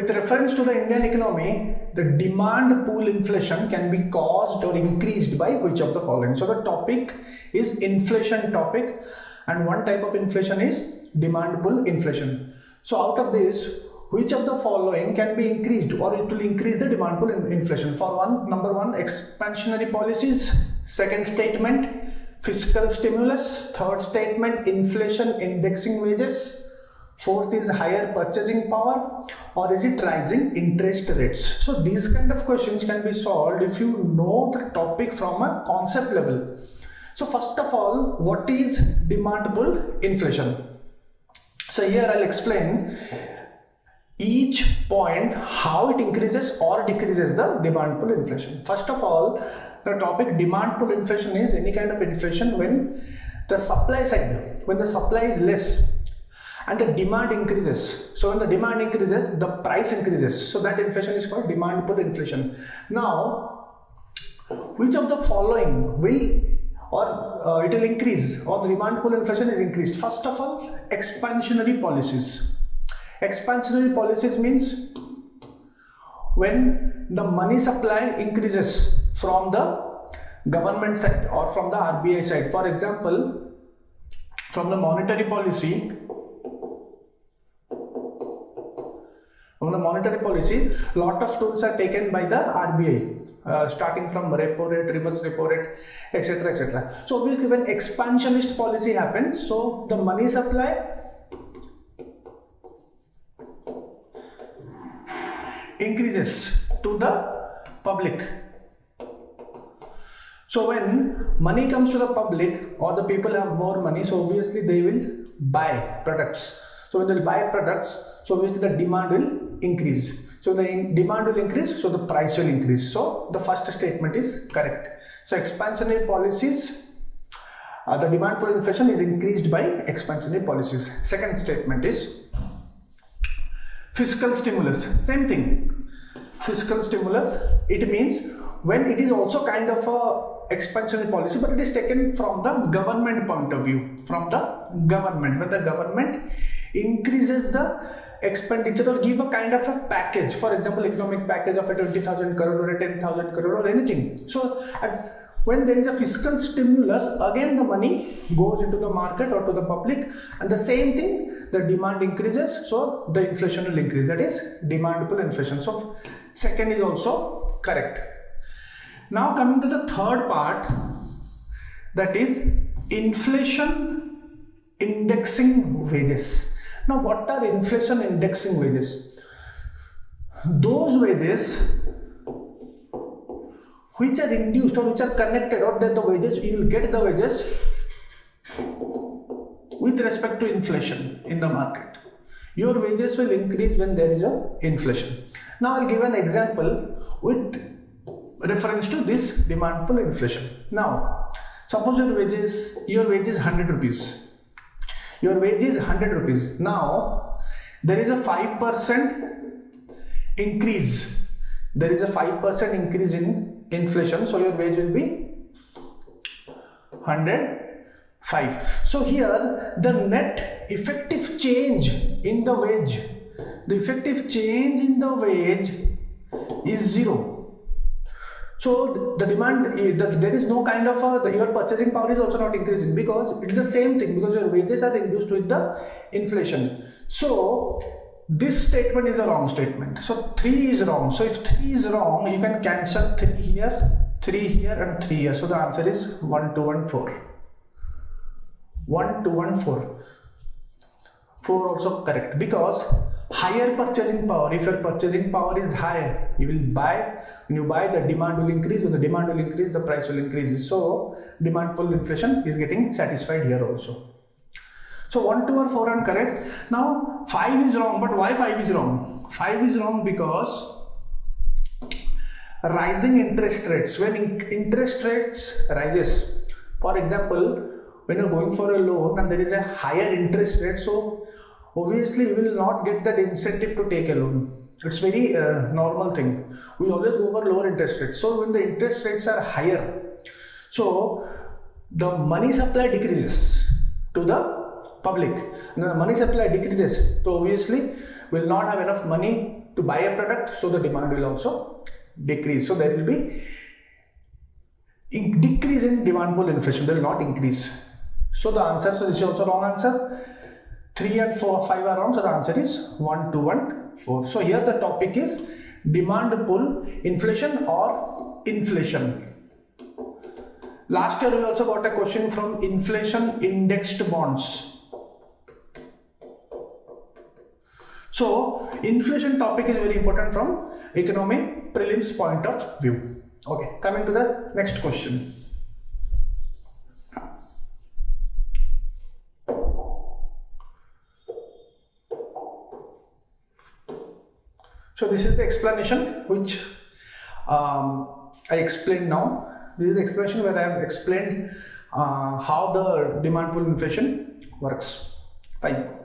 with reference to the Indian economy, the demand pool inflation can be caused or increased by which of the following? So the topic is inflation topic, and one type of inflation is demand pull inflation. So out of this, which of the following can be increased or it will increase the demand pull inflation? For one, number one, expansionary policies. Second statement, fiscal stimulus. Third statement, inflation indexing wages. Fourth is higher purchasing power, or is it rising interest rates? So these kind of questions can be solved if you know the topic from a concept level. So first of all, what is demand pull inflation? So here I'll explain each point how it increases or decreases the demand pull inflation. First of all, the topic demand pull inflation is any kind of inflation when the supply side, when the supply is less and the demand increases. So when the demand increases, the price increases. So that inflation is called demand pull inflation. Now, which of the following will or it will increase, or the demand pull inflation is increased? First of all, expansionary policies. Expansionary policies means when the money supply increases from the government side or from the RBI side. For example, from the monetary policy, lot of tools are taken by the RBI, starting from repo rate, reverse repo rate, etc., etc. So obviously when expansionist policy happens, so the money supply increases to the public. So when money comes to the public or the people have more money, so obviously they will buy products. So when they buy products, so obviously the demand will increase. So the demand will increase, so the price will increase. So the first statement is correct. So expansionary policies, the demand pull inflation is increased by expansionary policies. Second statement is fiscal stimulus. Same thing. Fiscal stimulus, it means when it is also kind of a expansionary policy, but it is taken from the government point of view. From the government, when the government increases the expenditure or give a kind of a package, for example economic package of a 20,000 crore or a 10,000 crore or anything. So when there is a fiscal stimulus, again the money goes into the market or to the public, and the same thing, the demand increases, so the inflation will increase. That is demand pull inflation. So second is also correct. Now coming to the third part, that is inflation indexing wages. Now what are inflation indexing wages? Those wages which are induced or which are connected, or that the wages, you will get the wages with respect to inflation in the market. Your wages will increase when there is a inflation. Now I'll give an example with reference to this demand pull inflation. Now suppose your wage is 100 rupees. Your wage is 100 rupees. Now there is a 5% increase. There is a 5% increase in inflation. So your wage will be 105. So here the net effective change in the wage, the effective change in the wage is 0. So the demand, there is no kind of your purchasing power is also not increasing, because it is the same thing, because your wages are induced with the inflation. So this statement is a wrong statement. So 3 is wrong. So if 3 is wrong, you can cancel 3 here, 3 here and 3 here. So the answer is 1, 2 and 4. 1, 2 and 4. 4 also correct, because higher purchasing power, if your purchasing power is high, you will buy. When you buy, the demand will increase. When the demand will increase, the price will increase. So demand pull inflation is getting satisfied here also. So 1, 2 or 4 are correct. Now 5 is wrong. But why 5 is wrong? 5 is wrong because rising interest rates. When interest rates rises, for example, when you're going for a loan and there is a higher interest rate, so obviously you will not get that incentive to take a loan. It's very normal thing. We always go for lower interest rates. So when the interest rates are higher, so the money supply decreases to the public. And the money supply decreases, so obviously will not have enough money to buy a product, so the demand will also decrease. So there will be decrease in demand pull inflation, they will not increase. So the answer, so this is also wrong answer. 3 and 4, 5 are wrong, so the answer is 1, 2 and 4. So here the topic is demand pull inflation or inflation. Last year we also got a question from inflation indexed bonds. So inflation topic is very important from economy prelims point of view. Okay, coming to the next question. So this is the explanation which I explained now. This is the explanation where I have explained how the demand pull inflation works. Fine.